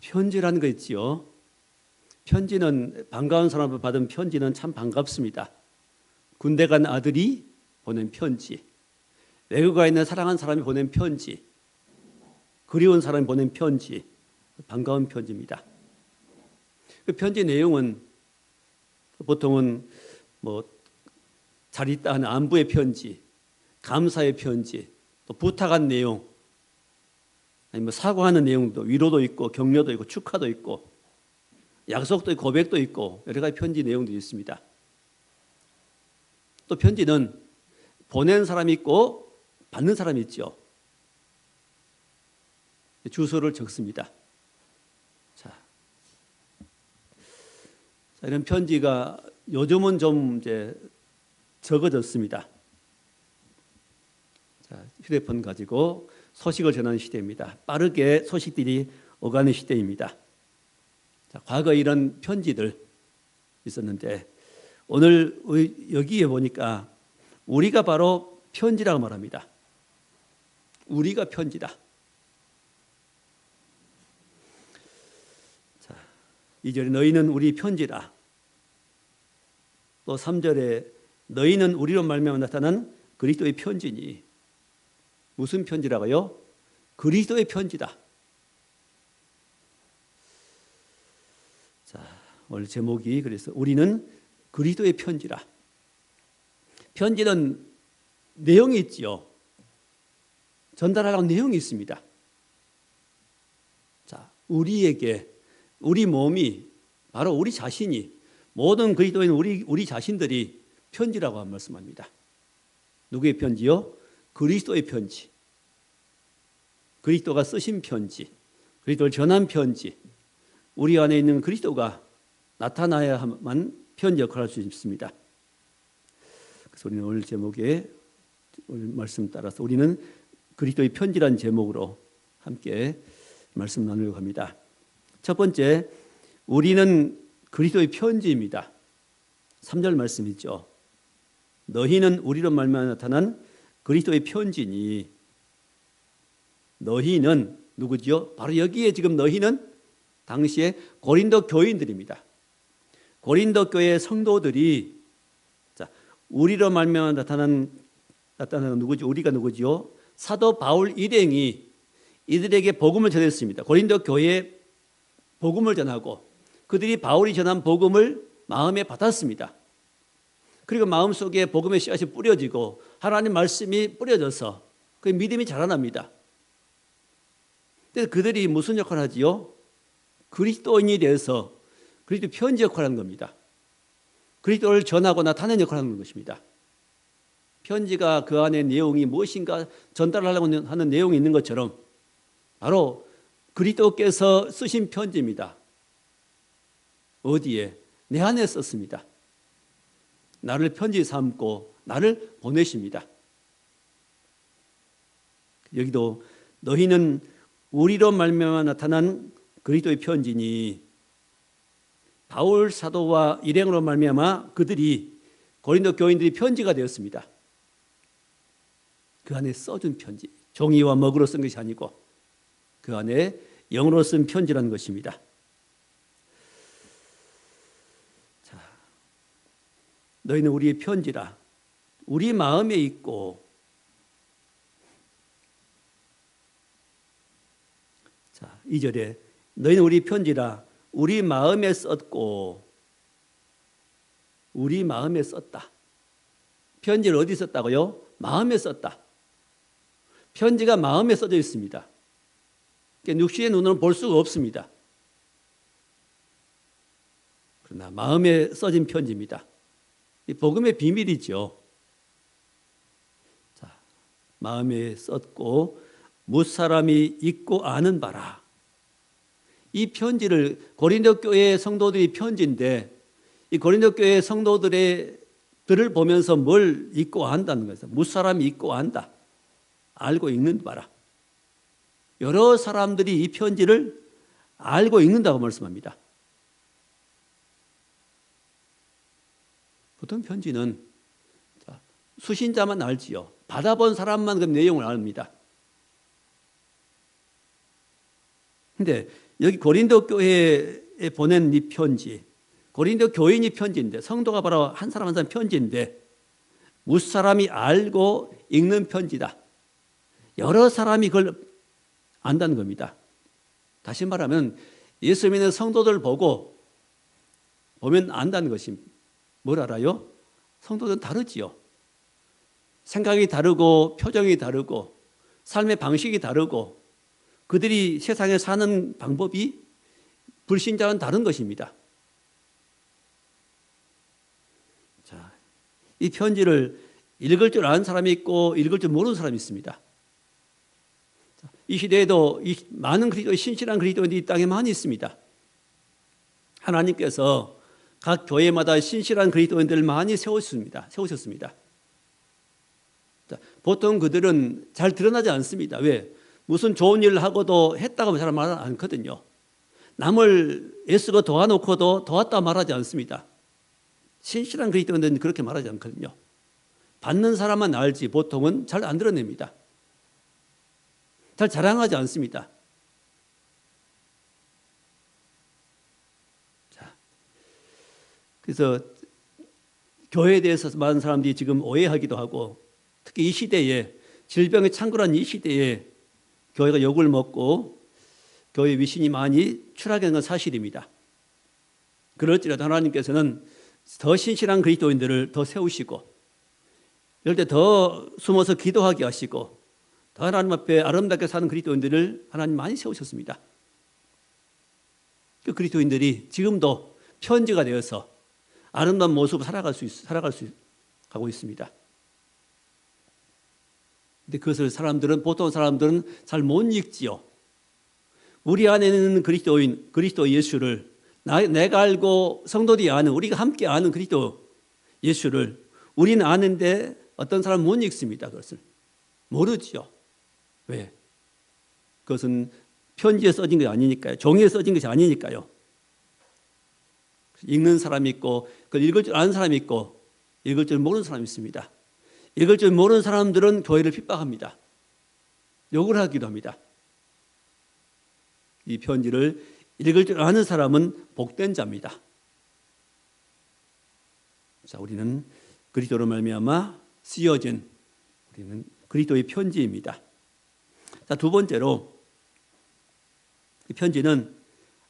편지라는 거 있지요. 편지는 반가운 사람을 받은 편지는 참 반갑습니다. 군대 간 아들이 보낸 편지, 외국에 있는 사랑하는 사람이 보낸 편지, 그리운 사람이 보낸 편지, 반가운 편지입니다. 그 편지 내용은 보통은 잘 있다 하는 안부의 편지, 감사의 편지, 또 부탁한 내용, 아니면 사과하는 내용도 위로도 있고 격려도 있고 축하도 있고 약속도 있고 고백도 있고 여러 가지 편지 내용도 있습니다. 또 편지는 보낸 사람이 있고 받는 사람이 있죠. 주소를 적습니다. 자, 이런 편지가 요즘은 좀 이제 적어졌습니다. 자, 휴대폰 가지고 소식을 전하는 시대입니다. 빠르게 소식들이 오가는 시대입니다. 자, 과거 이런 편지들 있었는데 오늘 여기에 보니까 우리가 바로 편지라고 말합니다. 우리가 편지다. 자, 2절에 너희는 우리 편지라. 또 3절에 너희는 우리로 말미암아 나타난 그리스도의 편지니. 무슨 편지라고요? 그리스도의 편지다. 자, 오늘 제목이 그래서 우리는 그리스도의 편지라. 편지는 내용이 있지요. 전달하라고 내용이 있습니다. 자, 우리에게 우리 몸이 바로 우리 자신이 모든 그리스도인 우리 자신들이 편지라고 말씀합니다. 누구의 편지요? 그리스도의 편지. 그리스도가 쓰신 편지. 그리스도를 전한 편지. 우리 안에 있는 그리스도가 나타나야만 편지 역할을 할 수 있습니다. 그래서 우리는 오늘 제목에 오늘 말씀 따라서 우리는 그리스도의 편지라는 제목으로 함께 말씀 나누려고 합니다. 첫 번째, 우리는 그리스도의 편지입니다. 3절 말씀이죠. 너희는 우리로 말미암아 나타난 그리스도의 편지니. 너희는 누구지요? 바로 여기에 지금 너희는 당시에 고린도 교인들입니다. 고린도 교회 성도들이 자, 우리로 말미암아 나타난 누구지? 우리가 누구지요? 사도 바울 일행이 이들에게 복음을 전했습니다. 고린도 교회에 복음을 전하고 그들이 바울이 전한 복음을 마음에 받았습니다. 그리고 마음속에 복음의 씨앗이 뿌려지고 하나님 말씀이 뿌려져서 그 믿음이 자라납니다. 그래서 그들이 무슨 역할을 하지요? 그리스도인이 돼서 그리스도 편지 역할을 하는 겁니다. 그리스도를 전하고 나타내는 역할을 하는 것입니다. 편지가 그 안에 내용이 무엇인가 전달하려고 하는 내용이 있는 것처럼 바로 그리스도께서 쓰신 편지입니다. 어디에? 내 안에 썼습니다. 나를 편지 삼고 나를 보내십니다. 여기도 너희는 우리로 말미암아 나타난 그리스도의 편지니. 바울 사도와 일행으로 말미암아 그들이 고린도 교인들이 편지가 되었습니다. 그 안에 써준 편지, 종이와 먹으로 쓴 것이 아니고 그 안에 영으로 쓴 편지라는 것입니다. 자, 너희는 우리의 편지라. 우리 마음에 있고. 자, 2절에 너희는 우리 편지라 우리 마음에 썼고. 우리 마음에 썼다. 편지를 어디 썼다고요? 마음에 썼다. 편지가 마음에 써져 있습니다. 육신의 눈으로는 볼 수가 없습니다. 그러나 마음에 써진 편지입니다. 이 복음의 비밀이죠. 자, 마음에 썼고 무사람이 읽고 아는 바라. 이 편지를 고린도 교회 성도들이 편지인데 이 고린도 교회 성도들을 보면서 뭘 읽고 안다는 거예요. 무사람이 읽고 안다. 알고 읽는 바라. 여러 사람들이 이 편지를 알고 읽는다고 말씀합니다. 보통 편지는 수신자만 알지요. 받아본 사람만 그 내용을 압니다. 그런데 여기 고린도 교회에 보낸 이 편지, 고린도 교인이 편지인데, 성도가 바로 한 사람 한 사람 편지인데 무수 사람이 알고 읽는 편지다. 여러 사람이 그걸 안다는 겁니다. 다시 말하면 예수 믿는 성도들 보면 안다는 것입니다. 뭘 알아요? 성도들은 다르지요. 생각이 다르고 표정이 다르고 삶의 방식이 다르고 그들이 세상에 사는 방법이 불신자와는 다른 것입니다. 자, 이 편지를 읽을 줄 아는 사람이 있고 읽을 줄 모르는 사람이 있습니다. 이 시대에도 많은 신실한 그리스도인들이 이 땅에 많이 있습니다. 하나님께서 각 교회마다 신실한 그리스도인들을 많이 세우셨습니다. 보통 그들은 잘 드러나지 않습니다. 왜? 무슨 좋은 일을 하고도 했다고 잘 말 않거든요. 남을 애쓰고 도와놓고도 도왔다 말하지 않습니다. 신실한 그리스도인들은 그렇게 말하지 않거든요. 받는 사람만 알지 보통은 잘 안 드러냅니다. 잘 자랑하지 않습니다. 자, 그래서 교회에 대해서 많은 사람들이 지금 오해하기도 하고 특히 이 시대에 질병이 창궐한 이 시대에 교회가 욕을 먹고 교회 위신이 많이 추락한 건 사실입니다. 그럴지라도 하나님께서는 더 신실한 그리스도인들을 더 세우시고 이럴 때 더 숨어서 기도하게 하시고 더 하나님 앞에 아름답게 사는 그리스도인들을 하나님 많이 세우셨습니다. 그 그리스도인들이 지금도 편지가 되어서 아름다운 모습으로 살아가고 있습니다. 근데 그것을 보통 사람들은 잘 못 읽지요. 우리 안에 있는 그리스도 예수를 내가 알고 성도들이 아는, 우리가 함께 아는 그리스도 예수를 우리는 아는데 어떤 사람은 못 읽습니다. 그것을 모르지요. 왜? 그것은 편지에 써진 것이 아니니까요. 종이에 써진 것이 아니니까요. 읽는 사람이 있고 그걸 읽을 줄 아는 사람이 있고 읽을 줄 모르는 사람이 있습니다. 읽을 줄 모르는 사람들은 교회를 핍박합니다. 욕을 하기도 합니다. 이 편지를 읽을 줄 아는 사람은 복된 자입니다. 자, 우리는 그리스도로 말미암아 쓰여진 우리는 그리스도의 편지입니다. 자, 두 번째로 이 편지는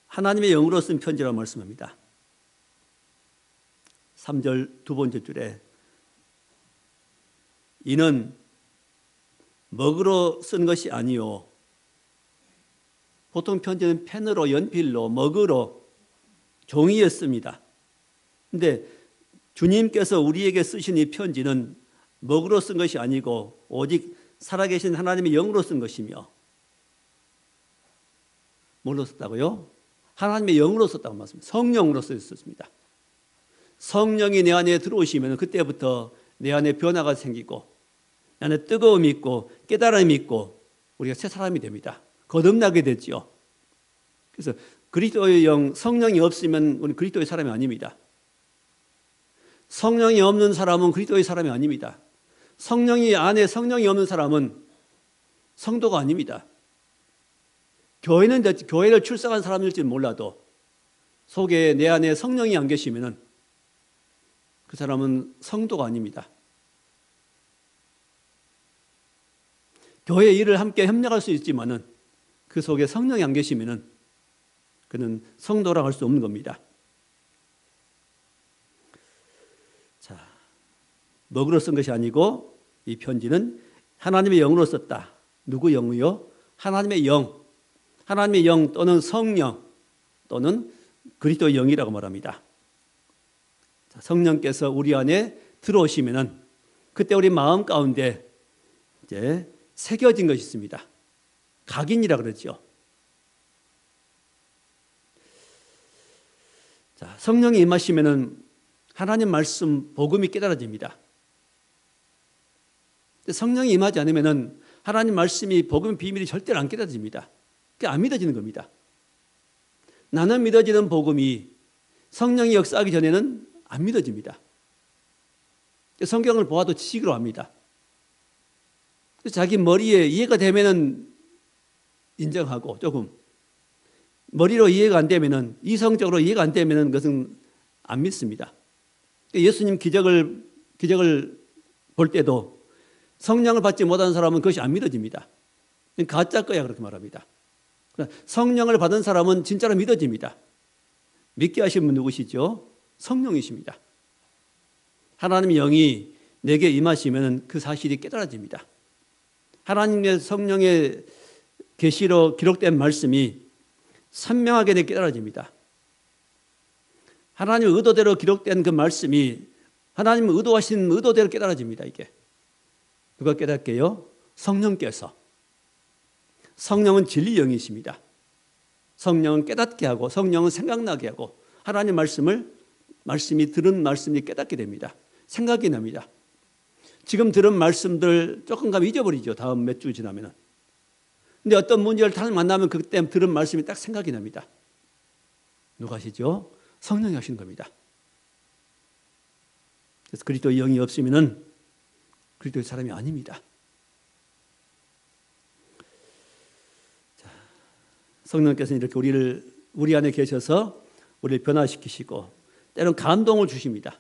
하나님의 영으로 쓴 편지라고 말씀합니다. 3절 두 번째 줄에 이는 먹으로 쓴 것이 아니요. 보통 편지는 펜으로 연필로 먹으로 종이에 씁니다. 그런데 주님께서 우리에게 쓰신 이 편지는 먹으로 쓴 것이 아니고 오직 살아계신 하나님의 영으로 쓴 것이며 뭘로 썼다고요? 하나님의 영으로 썼다고 말씀합니다. 성령으로 썼습니다. 성령이 내 안에 들어오시면 그때부터 내 안에 변화가 생기고 내 안에 뜨거움이 있고 깨달음이 있고 우리가 새 사람이 됩니다. 거듭나게 되지요. 그래서 그리스도의 영, 성령이 없으면 우리 그리스도의 사람이 아닙니다. 성령이 없는 사람은 그리스도의 사람이 아닙니다. 성령이 없는 사람은 성도가 아닙니다. 교회를 출석한 사람일지 몰라도 속에 내 안에 성령이 안 계시면은 그 사람은 성도가 아닙니다. 교회 일을 함께 협력할 수 있지만은 그 속에 성령이 안 계시면은 그는 성도라고 할 수 없는 겁니다. 자, 먹으로 쓴 것이 아니고 이 편지는 하나님의 영으로 썼다. 누구 영이요? 하나님의 영. 하나님의 영 또는 성령 또는 그리스도의 영이라고 말합니다. 자, 성령께서 우리 안에 들어오시면은 그때 우리 마음 가운데 이제 새겨진 것이 있습니다. 각인이라 그러죠. 자, 성령이 임하시면은 하나님 말씀, 복음이 깨달아집니다. 성령이 임하지 않으면은 하나님 말씀이 복음의 비밀이 절대로 안 깨달아집니다. 그게 안 믿어지는 겁니다. 나는 믿어지는 복음이 성령이 역사하기 전에는 안 믿어집니다. 성경을 보아도 지식으로 합니다. 자기 머리에 이해가 되면은 인정하고 조금 머리로 이해가 안 되면은, 이성적으로 이해가 안 되면은 그것은 안 믿습니다. 예수님 기적을 볼 때도 성령을 받지 못한 사람은 그것이 안 믿어집니다. 가짜 거야 그렇게 말합니다. 성령을 받은 사람은 진짜로 믿어집니다. 믿게 하신 분 누구시죠? 성령이십니다. 하나님의 영이 내게 임하시면 그 사실이 깨달아집니다. 하나님의 성령의 계시로 기록된 말씀이 선명하게 내게 깨달아집니다. 하나님의 의도대로 기록된 그 말씀이 하나님의 의도하신 의도대로 깨달아집니다. 이게 누가 깨닫게요? 성령께서. 성령은 진리 영이십니다. 성령은 깨닫게 하고 성령은 생각나게 하고 하나님의 말씀이 들은 말씀이 깨닫게 됩니다. 생각이 납니다. 지금 들은 말씀들 조금 가면 잊어버리죠. 다음 몇 주 지나면은. 근데 어떤 문제를 다 만나면 그때 들은 말씀이 딱 생각이 납니다. 누가 하시죠? 성령이 하시는 겁니다. 그래서 그리스도의 영이 없으면은 그리스도의 사람이 아닙니다. 자, 성령께서는 이렇게 우리 안에 계셔서 우리를 변화시키시고 때로는 감동을 주십니다.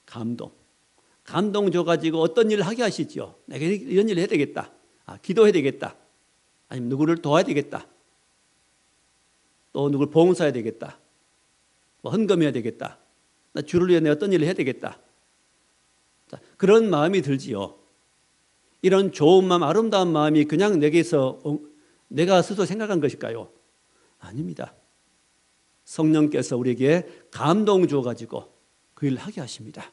감동 줘가지고 어떤 일을 하게 하시죠. 내가 이런 일을 해야 되겠다. 기도해야 되겠다. 아니면 누구를 도와야 되겠다. 또 누구를 봉사해야 되겠다. 뭐 헌금해야 되겠다. 나 주를 위해 어떤 일을 해야 되겠다. 자, 그런 마음이 들지요. 이런 좋은 마음, 아름다운 마음이 그냥 내게서 내가 스스로 생각한 것일까요? 아닙니다. 성령께서 우리에게 감동 주어가지고 그 일을 하게 하십니다.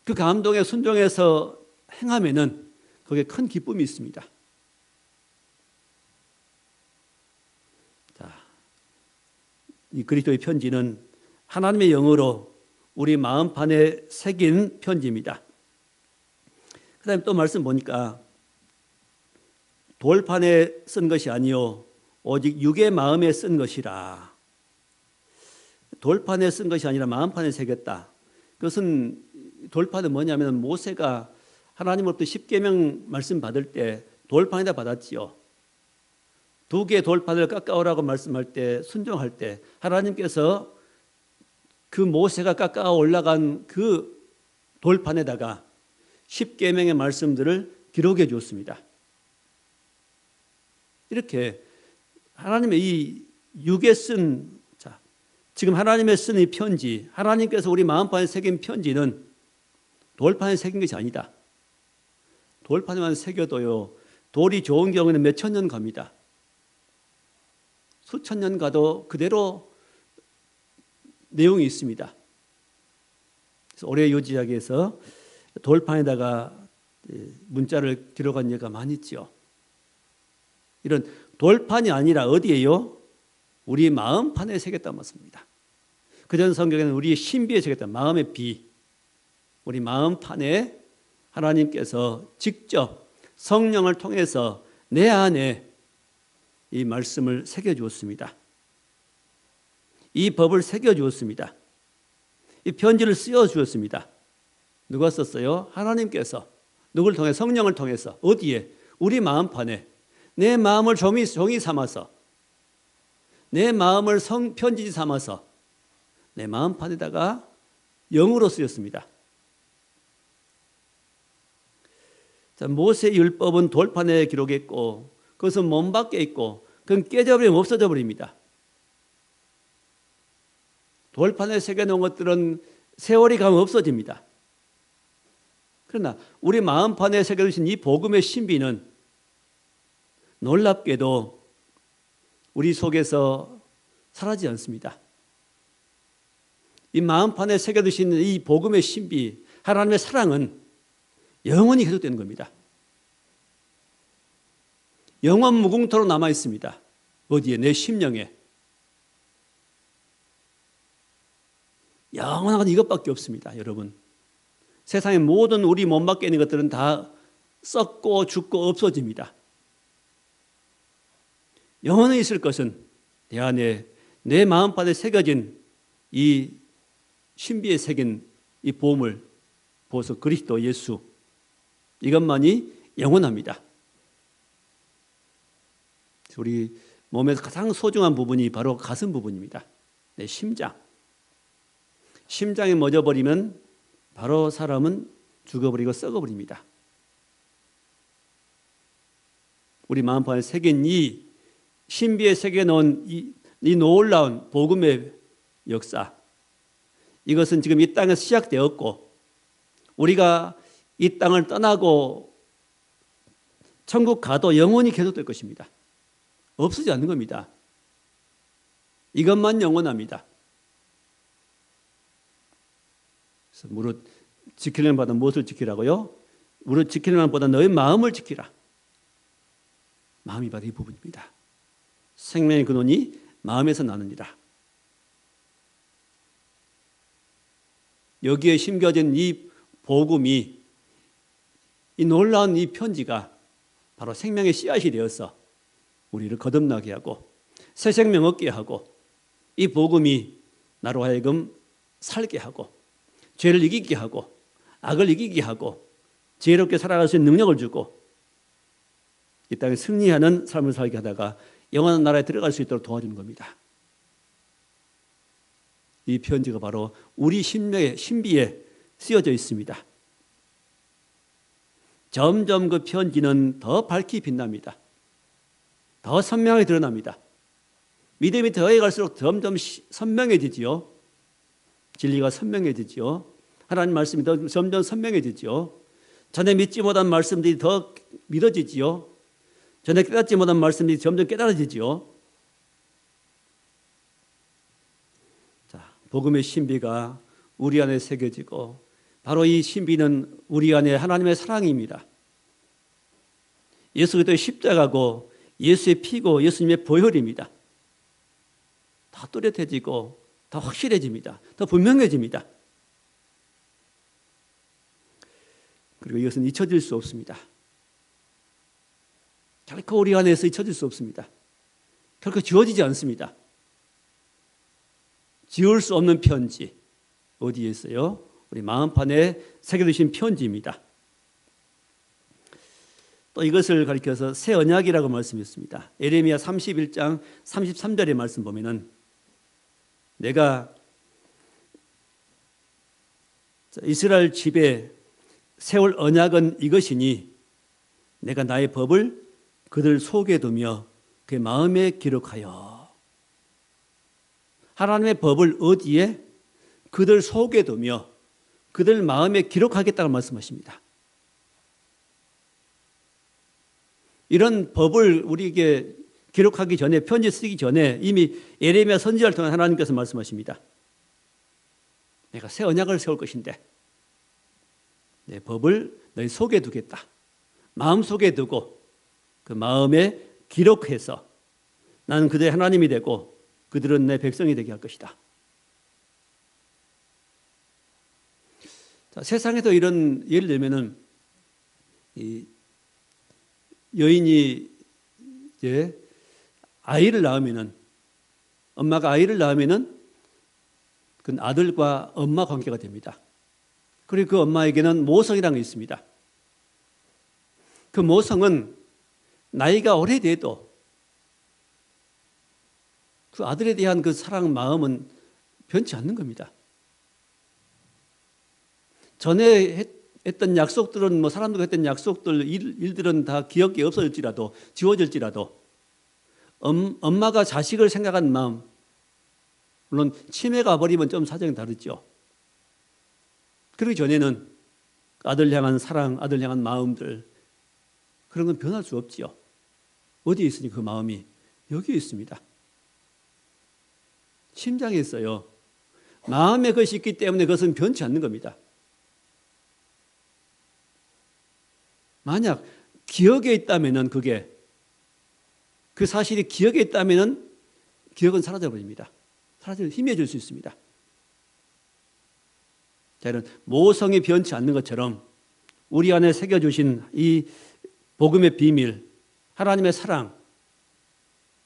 그 감동에 순종해서 행하면은 거기에 큰 기쁨이 있습니다. 자, 이 그리스도의 편지는 하나님의 영으로 우리 마음판에 새긴 편지입니다. 그 다음에 또 말씀 보니까 돌판에 쓴 것이 아니요 오직 육의 마음에 쓴 것이라. 돌판에 쓴 것이 아니라 마음판에 새겼다. 그것은 돌판은 뭐냐면 모세가 하나님으로부터 십계명 말씀 받을 때 돌판에다 받았지요. 2개의 돌판을 깎아오라고 말씀할 때 순종할 때 하나님께서 그 모세가 깎아 올라간 그 돌판에다가 십계명의 말씀들을 기록해 주었습니다. 이렇게 하나님의 이 육에 쓴 지금 하나님의 쓴 이 편지, 하나님께서 우리 마음판에 새긴 편지는 돌판에 새긴 것이 아니다. 돌판에만 새겨도요, 돌이 좋은 경우에는 몇 천 년 갑니다. 수천 년 가도 그대로 내용이 있습니다. 그래서 올해 요지학에서 돌판에다가 문자를 기록한 예가 많이 있죠. 이런 돌판이 아니라 어디에요? 우리 마음판에 새겼단 말씀입니다. 그전 성경에는 우리의 신비에 새겼다. 마음의 비. 우리 마음판에 하나님께서 직접 성령을 통해서 내 안에 이 말씀을 새겨주었습니다. 이 법을 새겨주었습니다. 이 편지를 씌워주었습니다. 누가 썼어요? 하나님께서. 누굴 통해? 성령을 통해서. 어디에? 우리 마음판에. 내 마음을 종이 삼아서, 내 마음을 편지 삼아서 내 마음판에다가 영으로 쓰였습니다. 자, 모세의 율법은 돌판에 기록했고 그것은 몸 밖에 있고 그건 깨져버리면 없어져 버립니다. 돌판에 새겨놓은 것들은 세월이 가면 없어집니다. 그러나 우리 마음판에 새겨두신 이 복음의 신비는 놀랍게도 우리 속에서 사라지지 않습니다. 이 마음판에 새겨두신 이 복음의 신비, 하나님의 사랑은 영원히 계속되는 겁니다. 영원 무궁토로 남아 있습니다. 어디에? 내 심령에. 영원한 건 이것밖에 없습니다, 여러분. 세상의 모든 우리 몸 밖에 있는 것들은 다 썩고 죽고 없어집니다. 영원히 있을 것은 내 안에, 내 마음판에 새겨진 이 신비에 새긴 이 보물, 보석 그리스도 예수, 이것만이 영원합니다. 우리 몸에서 가장 소중한 부분이 바로 가슴 부분입니다. 내 심장. 심장이 멎어버리면 바로 사람은 죽어버리고 썩어버립니다. 우리 마음판에 새긴 이 신비에 새겨놓은 이 놀라운 복음의 역사, 이것은 지금 이 땅에서 시작되었고 우리가 이 땅을 떠나고 천국 가도 영원히 계속될 것입니다. 없어지지 않는 겁니다. 이것만 영원합니다. 그래서 무릇 지키는 바다 무엇을 지키라고요? 무릇 지키는 바다 너의 마음을 지키라. 마음이 바로 이 부분입니다. 생명의 근원이 마음에서 나느니라. 여기에 심겨진 이 복음이, 이 놀라운 이 편지가 바로 생명의 씨앗이 되어서 우리를 거듭나게 하고 새 생명 얻게 하고 이 복음이 나로 하여금 살게 하고 죄를 이기게 하고 악을 이기게 하고 지혜롭게 살아갈 수 있는 능력을 주고 이 땅에 승리하는 삶을 살게 하다가 영원한 나라에 들어갈 수 있도록 도와주는 겁니다. 이 편지가 바로 우리 신비에 쓰여져 있습니다. 점점 그 편지는 더 밝히 빛납니다. 더 선명하게 드러납니다. 믿음이 더해 갈수록 점점 선명해지지요. 진리가 선명해지지요. 하나님 말씀이 더 점점 선명해지지요. 전에 믿지 못한 말씀들이 더 믿어지지요. 전에 깨닫지 못한 말씀들이 점점 깨달아지지요. 자, 복음의 신비가 우리 안에 새겨지고 바로 이 신비는 우리 안에 하나님의 사랑입니다. 예수 그리스도의 십자가고 예수의 피고 예수님의 보혈입니다. 더 뚜렷해지고 더 확실해집니다. 더 분명해집니다. 그리고 이것은 잊혀질 수 없습니다. 결코 우리 안에서 잊혀질 수 없습니다. 결코 지워지지 않습니다. 지울 수 없는 편지. 어디에 있어요? 우리 마음판에 새겨두신 편지입니다. 또 이것을 가리켜서 새 언약이라고 말씀했습니다. 예레미야 31장 33절의 말씀 보면은 내가 이스라엘 집에 세울 언약은 이것이니 내가 나의 법을 그들 속에 두며 그 마음에 기록하여. 하나님의 법을 어디에? 그들 속에 두며 그들 마음에 기록하겠다고 말씀하십니다. 이런 법을 우리에게 기록하기 전에, 편지 쓰기 전에 이미 예레미야 선지자를 통해 하나님께서 말씀하십니다. 내가 새 언약을 세울 것인데 내 법을 너희 속에 두겠다. 마음 속에 두고 그 마음에 기록해서 나는 그들의 하나님이 되고 그들은 내 백성이 되게 할 것이다. 자, 세상에도 이런, 예를 들면은 이 여인이 이제 아이를 낳으면은, 엄마가 아이를 낳으면은 그 아들과 엄마 관계가 됩니다. 그리고 그 엄마에게는 모성이라는 게 있습니다. 그 모성은 나이가 오래돼도 그 아들에 대한 그 사랑 마음은 변치 않는 겁니다. 전에 했던 약속들은 뭐 사람들과 했던 약속들, 일들은 다 기억이 없어질지라도, 지워질지라도 엄마가 자식을 생각하는 마음, 물론 치매가 버리면 좀 사정이 다르죠. 그러기 전에는 아들 향한 사랑, 아들 향한 마음들, 그런 건 변할 수 없지요. 어디에 있으니 그 마음이? 여기에 있습니다. 심장에 있어요. 마음에 그것이 있기 때문에 그것은 변치 않는 겁니다. 만약 기억에 있다면은 그게, 그 사실이 기억에 있다면은 기억은 사라져버립니다. 사라져 희미해질 수 있습니다. 자, 이런 모성이 변치 않는 것처럼 우리 안에 새겨주신 이 복음의 비밀, 하나님의 사랑,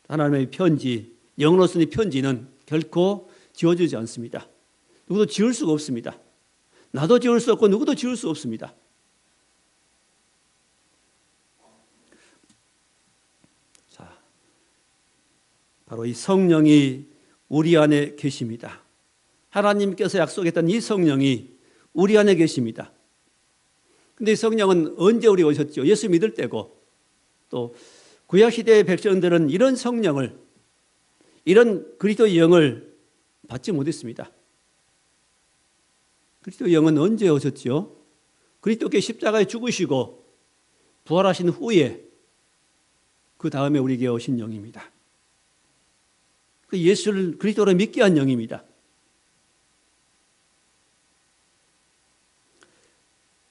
하나님의 편지, 영으로 쓴 이 편지는 결코 지워지지 않습니다. 누구도 지울 수가 없습니다. 나도 지울 수 없고 누구도 지울 수 없습니다. 자, 바로 이 성령이 우리 안에 계십니다. 하나님께서 약속했던 이 성령이 우리 안에 계십니다. 근데 이 성령은 언제 우리 오셨죠? 예수 믿을 때고, 또 구약시대의 백성들은 이런 성령을, 이런 그리스도의 영을 받지 못했습니다. 그리스도의 영은 언제 오셨죠? 그리스도께 십자가에 죽으시고 부활하신 후에 그 다음에 우리에게 오신 영입니다. 그 예수를 그리스도로 믿게 한 영입니다.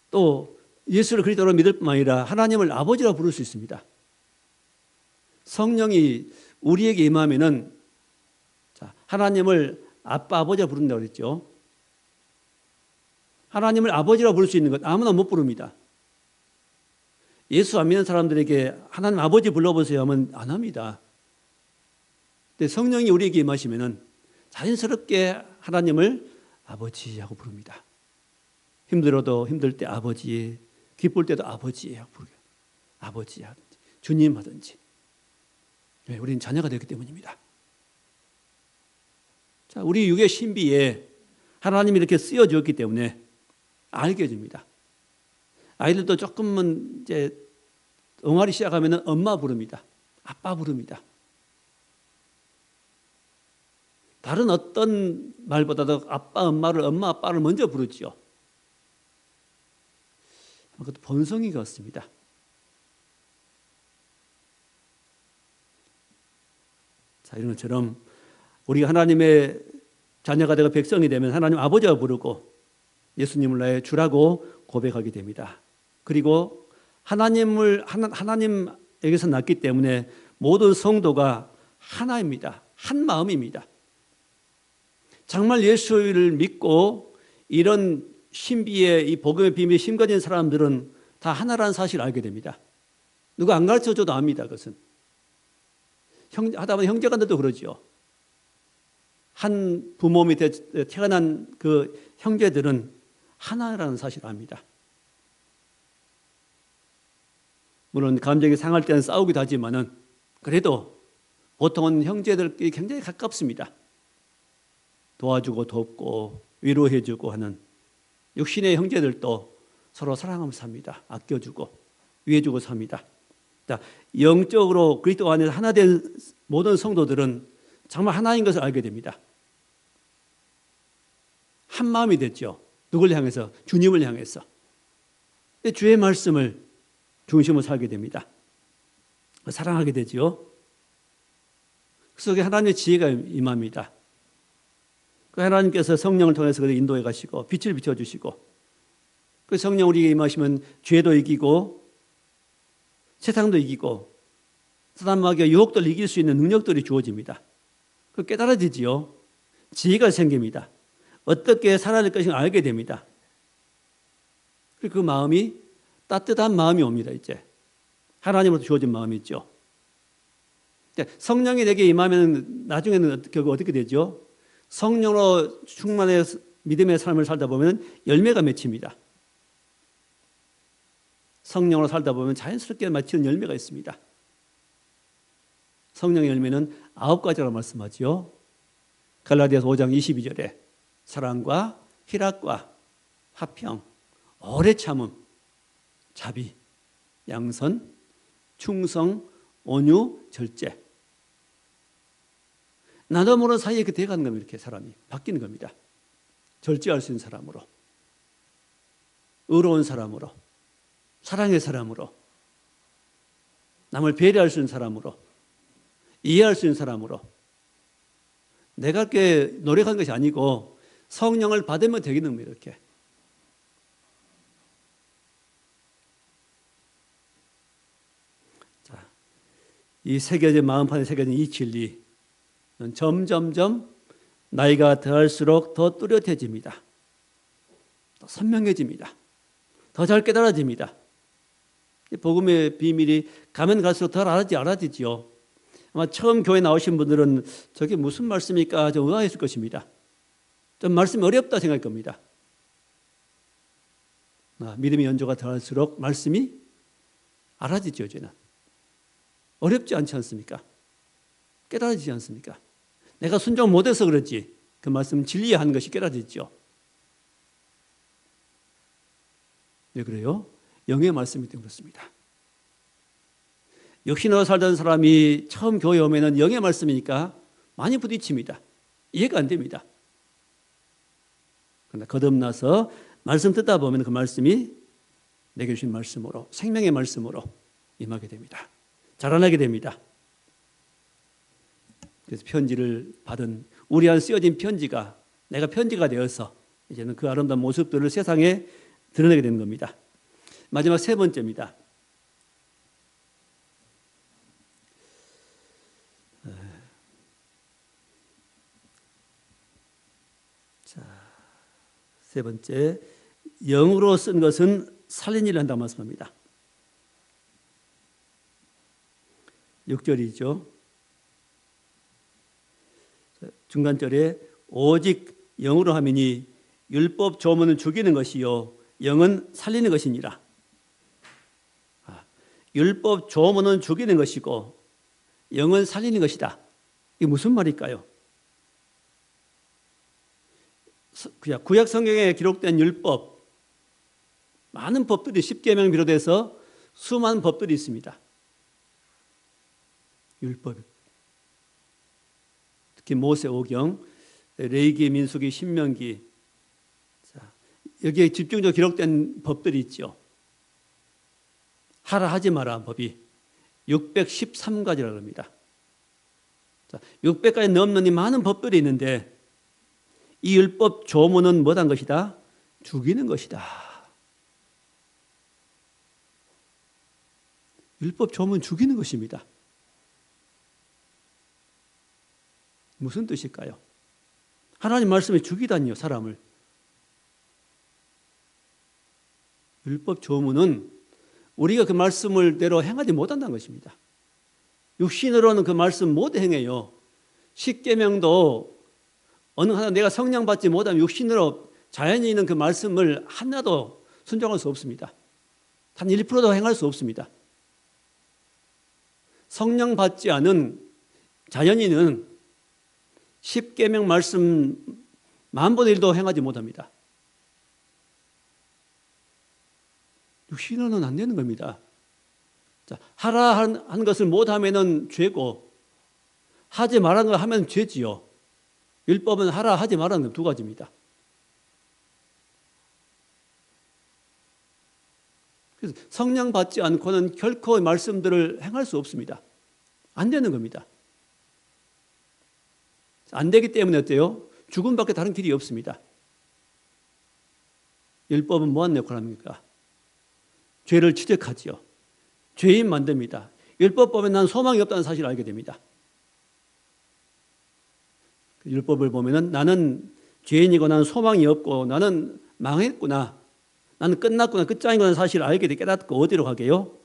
또 예수를 그리스도로 믿을 뿐만 아니라 하나님을 아버지라 부를 수 있습니다. 성령이 우리에게 임하면은 하나님을 아빠, 아버지라 부른다고 그랬죠. 하나님을 아버지라 부를 수 있는 것 아무나 못 부릅니다. 예수 안 믿는 사람들에게 하나님 아버지 불러보세요 하면 안 합니다. 근데 성령이 우리에게 임하시면은 자연스럽게 하나님을 아버지하고 부릅니다. 힘들어도 힘들 때 아버지, 기쁠 때도 아버지하고 부르게. 아버지 하든지 주님 하든지. 네, 우리는 자녀가 되기 때문입니다. 자, 우리 육의 신비에 하나님이 이렇게 쓰여주었기 때문에 알게 해줍니다. 아이들도 조금만 이제 엉아리 시작하면 엄마 부릅니다. 아빠 부릅니다. 다른 어떤 말보다도 아빠, 엄마를, 엄마, 아빠를 먼저 부르죠. 그것도 본성이 같습니다. 자, 이런 것처럼 우리가 하나님의 자녀가 되고 백성이 되면 하나님 아버지가 부르고 예수님을 나의 주라고 고백하게 됩니다. 그리고 하나님에게서 났기 때문에 모든 성도가 하나입니다. 한 마음입니다. 정말 예수를 믿고 이런 신비의 이 복음의 비밀에 심겨진 사람들은 다 하나라는 사실을 알게 됩니다. 누가 안 가르쳐줘도 압니다. 그것은 하다 보면 형제간들도 그러죠. 한 부모 밑에 태어난 그 형제들은 하나라는 사실을 압니다. 물론 감정이 상할 때는 싸우기도 하지만은 그래도 보통은 형제들끼리 굉장히 가깝습니다. 도와주고 돕고 위로해주고 하는 육신의 형제들도 서로 사랑하면서 삽니다. 아껴주고 위해주고 삽니다. 자, 영적으로 그리스도 안에서 하나 된 모든 성도들은 정말 하나인 것을 알게 됩니다. 한 마음이 됐죠. 누굴 향해서? 주님을 향해서. 주의 말씀을 중심으로 살게 됩니다. 사랑하게 되죠. 그 속에 하나님의 지혜가 임합니다. 그 하나님께서 성령을 통해서 그를 인도해 가시고 빛을 비춰주시고 그 성령 우리에게 임하시면 죄도 이기고 세상도 이기고 사단마귀와 유혹들을 이길 수 있는 능력들이 주어집니다. 그 깨달아지지요. 지혜가 생깁니다. 어떻게 살아야 될 것인가 알게 됩니다. 그 마음이 따뜻한 마음이 옵니다. 이제 하나님으로부터 주어진 마음이 있죠. 성령이 내게 임하면 나중에는 결국 어떻게 되죠? 성령으로 충만해 믿음의 삶을 살다 보면 열매가 맺힙니다. 성령으로 살다 보면 자연스럽게 맺히는 열매가 있습니다. 성령의 열매는 9가지라고 말씀하죠. 갈라디아서 5장 22절에 사랑과 희락과 화평, 오래 참음, 자비, 양선, 충성, 온유, 절제. 나도 모르는 사이에 이렇게 돼가는 겁니다. 이렇게 사람이 바뀌는 겁니다. 절제할 수 있는 사람으로, 의로운 사람으로, 사랑의 사람으로, 남을 배려할 수 있는 사람으로, 이해할 수 있는 사람으로. 내가 그렇게 노력한 것이 아니고 성령을 받으면 되겠는 겁니다. 이렇게. 자, 이 새겨진 마음판에 새겨진 이 진리는 점점점 나이가 더할수록 더 뚜렷해집니다. 더 선명해집니다. 더 잘 깨달아집니다. 복음의 비밀이 가면 갈수록 더 알아지지요. 아마 처음 교회 나오신 분들은 저게 무슨 말씀입니까? 좀 의아했을 것입니다. 좀 말씀이 어렵다 생각할 겁니다. 믿음의 연조가 더할수록 말씀이 알아지죠. 이제는 어렵지 않지 않습니까? 깨달아지지 않습니까? 내가 순종 못해서 그렇지 그 말씀 진리야 하는 것이 깨달아지죠. 왜 그래요? 영의 말씀이 때문에 그렇습니다. 역신으로 살던 사람이 처음 교회 오면은 영의 말씀이니까 많이 부딪힙니다. 이해가 안 됩니다. 그러나 거듭나서 말씀 듣다 보면 그 말씀이 내게 주신 말씀으로 생명의 말씀으로 임하게 됩니다. 자라나게 됩니다. 그래서 편지를 받은 우리 안에 쓰여진 편지가 내가 편지가 되어서 이제는 그 아름다운 모습들을 세상에 드러내게 되는 겁니다. 마지막 세 번째입니다. 자, 세 번째, 영으로 쓴 것은 살린 일을 한다고 말씀합니다. 6절이죠. 중간절에 오직 영으로 하미니 율법 조문은 죽이는 것이요 영은 살리는 것이니라. 율법 조문은 죽이는 것이고 영은 살리는 것이다. 이게 무슨 말일까요? 구약 성경에 기록된 율법, 많은 법들이 십계명 비롯해서 수많은 법들이 있습니다. 율법, 특히 모세오경, 레위기, 민수기, 신명기, 여기에 집중적으로 기록된 법들이 있죠. 하라 하지 마라 법이 613가지라고 합니다. 600가지 넘는 이 많은 법들이 있는데 이 율법 조문은 뭐한 것이다? 죽이는 것이다. 율법 조문 죽이는 것입니다. 무슨 뜻일까요? 하나님 말씀이 죽이다니요, 사람을. 율법 조문은 우리가 그 말씀을 대로 행하지 못한다는 것입니다. 육신으로는 그 말씀 못 행해요. 십계명도 어느 하나 내가 성령 받지 못하면 육신으로 자연이 있는 그 말씀을 하나도 순종할 수 없습니다. 단 1%도 행할 수 없습니다. 성령 받지 않은 자연인은 십계명 말씀 10,000분의 1도 행하지 못합니다. 육신으로는 안 되는 겁니다. 자, 하라 한 것을 못하면 죄고 하지 말라는 걸 하면 죄지요. 율법은 하라 하지 말라는 두 가지입니다. 그래서 성령 받지 않고는 결코 말씀들을 행할 수 없습니다. 안 되는 겁니다. 안 되기 때문에 어때요? 죽음밖에 다른 길이 없습니다. 율법은 뭐한 역할을 합니까? 죄를 지적하지요. 죄인 만듭니다. 율법 보면 난 소망이 없다는 사실을 알게 됩니다. 율법을 보면은 나는 죄인이고 나는 소망이 없고 나는 망했구나. 나는 끝났구나. 끝장이구나 사실을 알게 돼 깨닫고 어디로 가게요?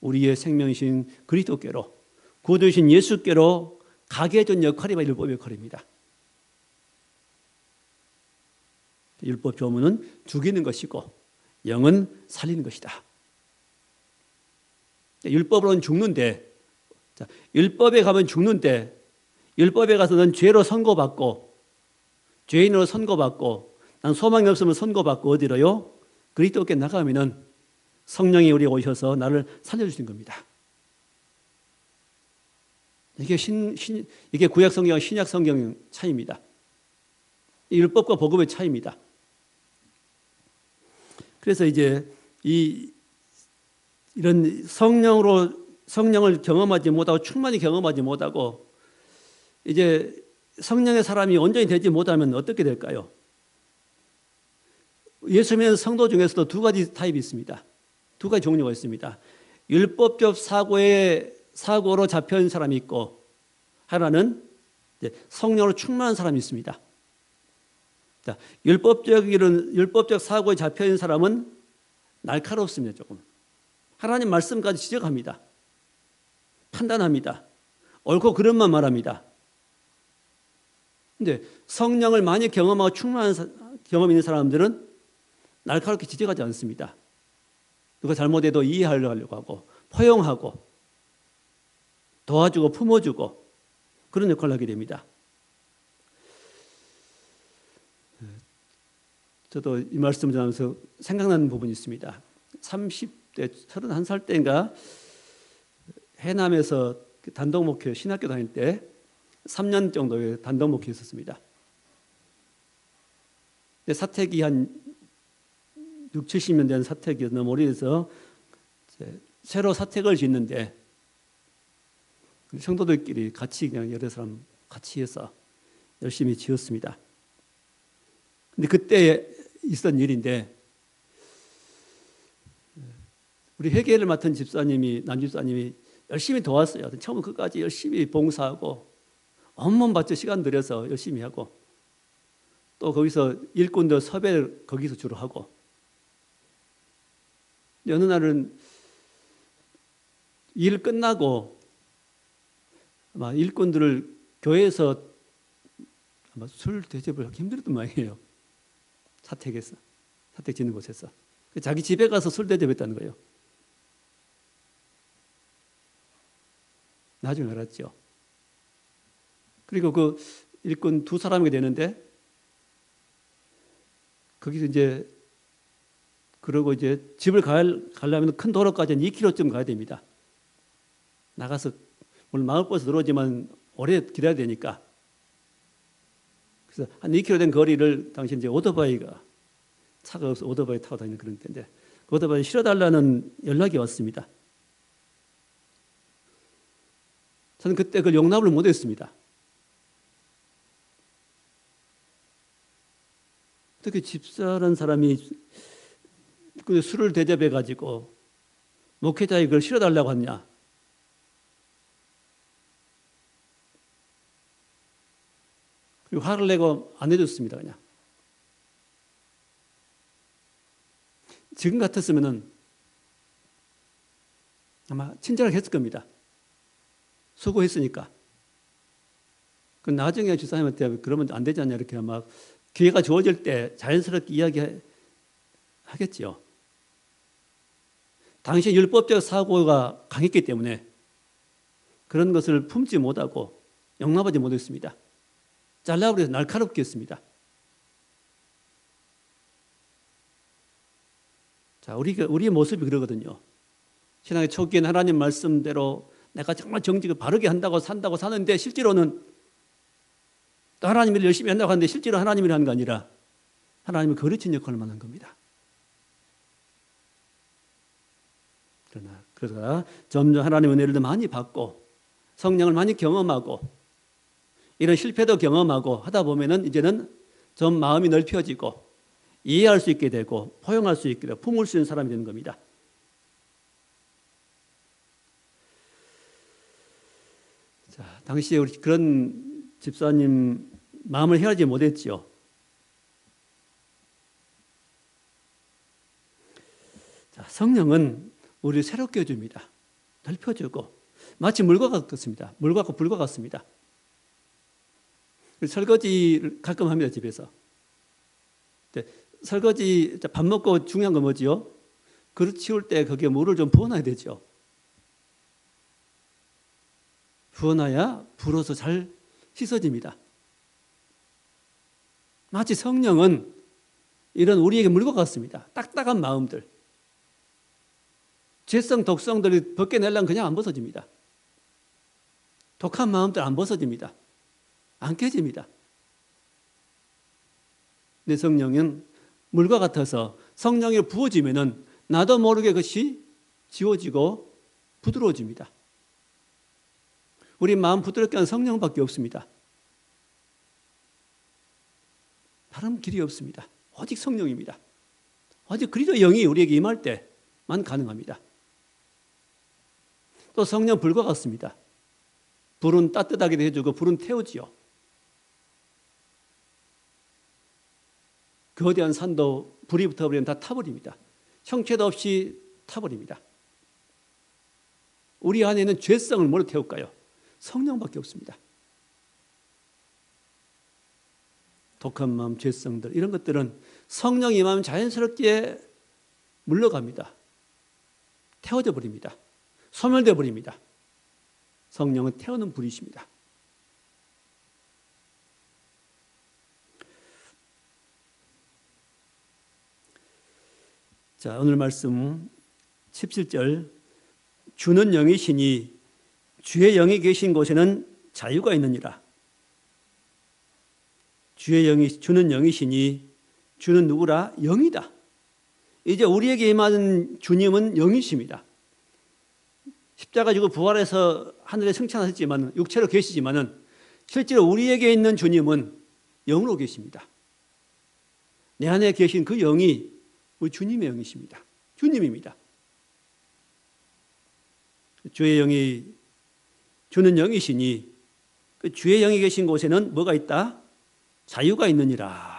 우리의 생명이신 그리스도께로 구주이신 예수께로 가게 해준 역할이 바로 율법의 역할입니다. 율법 조문은 죽이는 것이고 영은 살리는 것이다. 율법으로는 죽는데 율법에 가면 죽는데 율법에 가서는 죄로 선고받고 죄인으로 선고받고 난 소망이 없으면 선고받고 어디로요? 그리스도께 나가면은 성령이 우리에 오셔서 나를 살려주시는 겁니다. 이게 구약 성경과 신약 성경 차이입니다. 율법과 복음의 차이입니다. 그래서 이제 이런 성령을 경험하지 못하고 충만히 경험하지 못하고 이제 성령의 사람이 온전히 되지 못하면 어떻게 될까요? 예수 믿는 성도 중에서도 두 가지 타입이 있습니다. 두 가지 종류가 있습니다. 율법적 사고로 잡혀있는 사람이 있고 하나는 성령으로 충만한 사람이 있습니다. 자, 율법적 사고에 잡혀있는 사람은 날카롭습니다. 조금. 하나님 말씀까지 지적합니다. 판단합니다. 옳고 그름만 말합니다. 근데 성령을 많이 경험하고 충만한 경험 있는 사람들은 날카롭게 지적하지 않습니다. 누가 잘못해도 이해하려고 하고 포용하고 도와주고 품어주고 그런 역할을 하게 됩니다. 저도 이 말씀을 전하면서 생각나는 부분이 있습니다. 30대, 31살 때인가 해남에서 단독 목회, 신학교 다닐 때 3년 정도의 단독 목회 있었습니다. 사택이 한 6, 70년 된 사택이 너무 오래돼서 새로 사택을 짓는데 성도들끼리 같이 그냥 여러 사람 같이 해서 열심히 지었습니다. 근데 그때 있었던 일인데 우리 회계를 맡은 집사님이 남집사님이 열심히 도왔어요. 처음부터 끝까지 열심히 봉사하고 온몸 바쳐 시간 들여서 열심히 하고 또 거기서 일꾼들 섭외를 거기서 주로 하고 어느 날은 일 끝나고 아마 일꾼들을 교회에서 아마 술 대접을 하기 힘들었던 모양이에요. 사택에서, 사택 짓는 곳에서. 자기 집에 가서 술 대접했다는 거예요. 나중에 알았죠. 그리고 그 일꾼 2사람이 되는데 거기서 이제 그러고 이제 집을 가려면 큰 도로까지는 2km쯤 가야 됩니다. 나가서 물론 마을버스 들어오지만 오래 기다려야 되니까. 그래서 한 2km 된 거리를 당시 이제 오토바이가 차가 없어 오토바이 타고 다니는 그런 때인데 그 오토바이 실어달라는 연락이 왔습니다. 저는 그때 그걸 용납을 못했습니다. 어떻게 집사라는 사람이 그 술을 대접해 가지고 목회자에 그걸 실어달라고 하냐? 그리고 화를 내고 안 해줬습니다. 그냥 지금 같았으면은 아마 친절하게 했을 겁니다. 수고했으니까. 그 나중에 주사님한테 그러면 안 되지 않냐 이렇게 아마 기회가 주어질 때 자연스럽게 이야기하겠지요. 당시 율법적 사고가 강했기 때문에 그런 것을 품지 못하고 용납하지 못했습니다. 잘라버려서 날카롭게 했습니다. 자, 우리의 모습이 그러거든요. 신앙의 초기에는 하나님 말씀대로 내가 정말 정직을 바르게 한다고 산다고 사는데 실제로는 또 하나님 일 열심히 한다고 하는데 실제로 하나님 일 하는 거 아니라 하나님을 거르친 역할을 하는 겁니다. 그러다가 점점 하나님의 은혜를 더 많이 받고 성령을 많이 경험하고 이런 실패도 경험하고 하다 보면은 이제는 좀 마음이 넓혀지고 이해할 수 있게 되고 포용할 수 있게 되고 품을 수 있는 사람이 되는 겁니다. 자, 당시에 우리 그런 집사님 마음을 헤아리지 못했지요. 자, 성령은 우리를 새롭게 해줍니다. 넓혀주고 마치 물과 같습니다. 물과 같고 불과 같습니다. 설거지를 가끔 합니다. 집에서. 설거지 밥 먹고 중요한 건 뭐지요? 그릇 치울 때 거기에 물을 좀 부어놔야 되죠. 부어놔야 불어서 잘 씻어집니다. 마치 성령은 이런 우리에게 물과 같습니다. 딱딱한 마음들, 죄성, 독성들이 벗겨내려면 그냥 안 벗어집니다. 독한 마음들 안 벗어집니다. 안 깨집니다. 내 성령은 물과 같아서 성령이 부어지면은 나도 모르게 그것이 지워지고 부드러워집니다. 우리 마음 부드럽게 하는 성령밖에 없습니다. 다른 길이 없습니다. 오직 성령입니다. 오직 그리스도 영이 우리에게 임할 때만 가능합니다. 또 성령 불과 같습니다. 불은 따뜻하게 해주고 불은 태우지요. 거대한 산도 불이 붙어버리면 다 타버립니다. 형체도 없이 타버립니다. 우리 안에는 죄성을 뭐로 태울까요? 성령밖에 없습니다. 독한 마음, 죄성들 이런 것들은 성령이 임하면 자연스럽게 물러갑니다. 태워져 버립니다. 소멸되어 버립니다. 성령은 태우는 불이십니다. 자, 오늘 말씀 17절. 주는 영이시니 주의 영이 계신 곳에는 자유가 있느니라. 주는 영이시니 주는 누구라? 영이다. 이제 우리에게 임하는 주님은 영이십니다. 십자가 지고 부활해서 하늘에 승천하셨지만 육체로 계시지만은 실제로 우리에게 있는 주님은 영으로 계십니다. 내 안에 계신 그 영이 우리 주님의 영이십니다. 주님입니다. 주의 영이 주는 영이시니 그 주의 영이 계신 곳에는 뭐가 있다? 자유가 있느니라.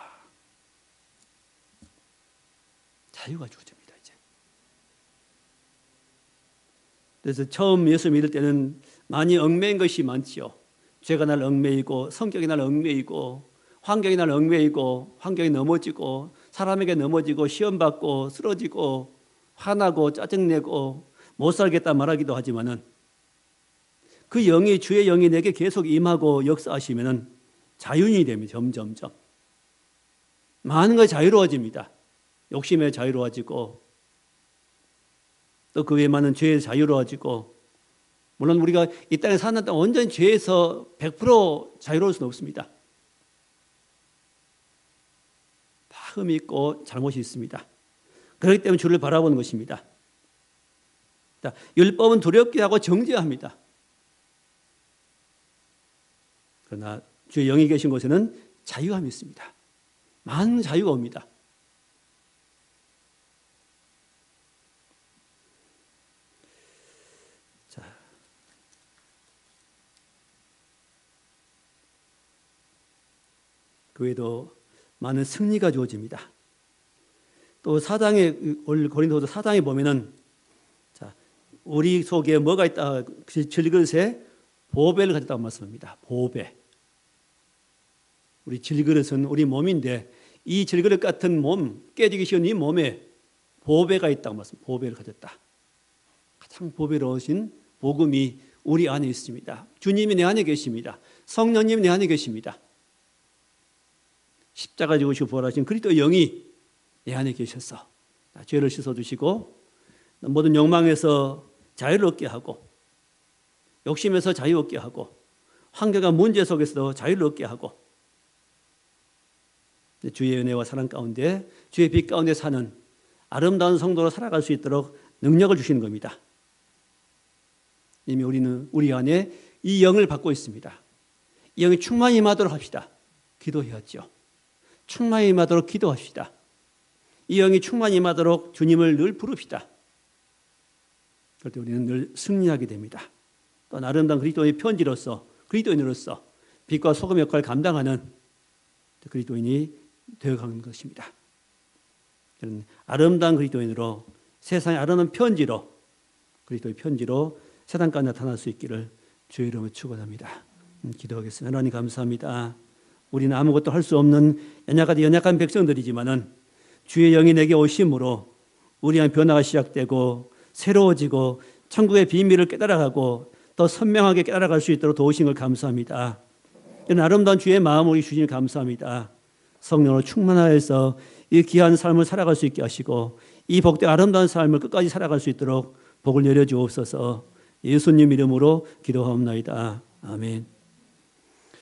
자유가 주어집니다. 이제. 그래서 처음 예수 믿을 때는 많이 얽매인 것이 많지요. 죄가 날 얽매이고 성격이 날 얽매이고 환경이 날 얽매이고 환경이 넘어지고 사람에게 넘어지고 시험받고 쓰러지고 화나고 짜증내고 못 살겠다 말하기도 하지만은 그 영이 주의 영이 내게 계속 임하고 역사하시면은 자유인이 됩니다. 점점점 많은 것이 자유로워집니다. 욕심에 자유로워지고 또 그 외에 많은 죄에 자유로워지고 물론 우리가 이 땅에 사는 동안 완전히 죄에서 100% 자유로울 수는 없습니다. 다 흠이 있고 잘못이 있습니다. 그렇기 때문에 주를 바라보는 것입니다. 자, 율법은 두렵게 하고 정죄합니다. 그러나 주의 영이 계신 곳에는 자유함이 있습니다. 많은 자유가 옵니다. 자, 그 외에도 많은 승리가 주어집니다. 또 사장에 고린도서 4장에 보면은 자, 우리 속에 뭐가 있다? 질그릇에 보배를 가졌다고 말씀합니다. 보배. 우리 질그릇은 우리 몸인데 이 질그릇 같은 몸, 깨지기 쉬운 이 몸에 보배가 있다고 말씀합니다. 보배를 가졌다. 가장 보배로우신 복음이 우리 안에 있습니다. 주님이 내 안에 계십니다. 성령님이 내 안에 계십니다. 십자가 지고 부활하신 그리스도 영이 내 안에 계셔서 죄를 씻어주시고 모든 욕망에서 자유를 얻게 하고 욕심에서 자유 얻게 하고 환경과 문제 속에서도 자유를 얻게 하고 주의 은혜와 사랑 가운데 주의 빛 가운데 사는 아름다운 성도로 살아갈 수 있도록 능력을 주시는 겁니다. 이미 우리는 우리 안에 이 영을 받고 있습니다. 이 영이 충만히 임하도록 합시다. 기도해야죠. 충만히 임하도록 기도합시다. 이 영이 충만히 임하도록 주님을 늘 부릅시다. 그럴 때 우리는 늘 승리하게 됩니다. 또 아름다운 그리스도의 편지로서 그리스도인으로서 빛과 소금 역할을 감당하는 그리스도인이 되어가는 것입니다. 그런 아름다운 그리스도인으로 세상의 아름다운 편지로 그리스도의 편지로 세상 가운데 나타날 수 있기를 주의 이름으로 축원합니다. 기도하겠습니다. 하나님 감사합니다. 우리는 아무것도 할 수 없는 연약한 백성들이지만은 주의 영이 내게 오심으로 우리 안에 변화가 시작되고 새로워지고 천국의 비밀을 깨달아가고 더 선명하게 깨달아갈 수 있도록 도우신 걸 감사합니다. 이런 아름다운 주의 마음을 우리 주시니 감사합니다. 성령으로 충만하여서 이 귀한 삶을 살아갈 수 있게 하시고 이 복된 아름다운 삶을 끝까지 살아갈 수 있도록 복을 내려 주옵소서. 예수님 이름으로 기도하옵나이다. 아멘.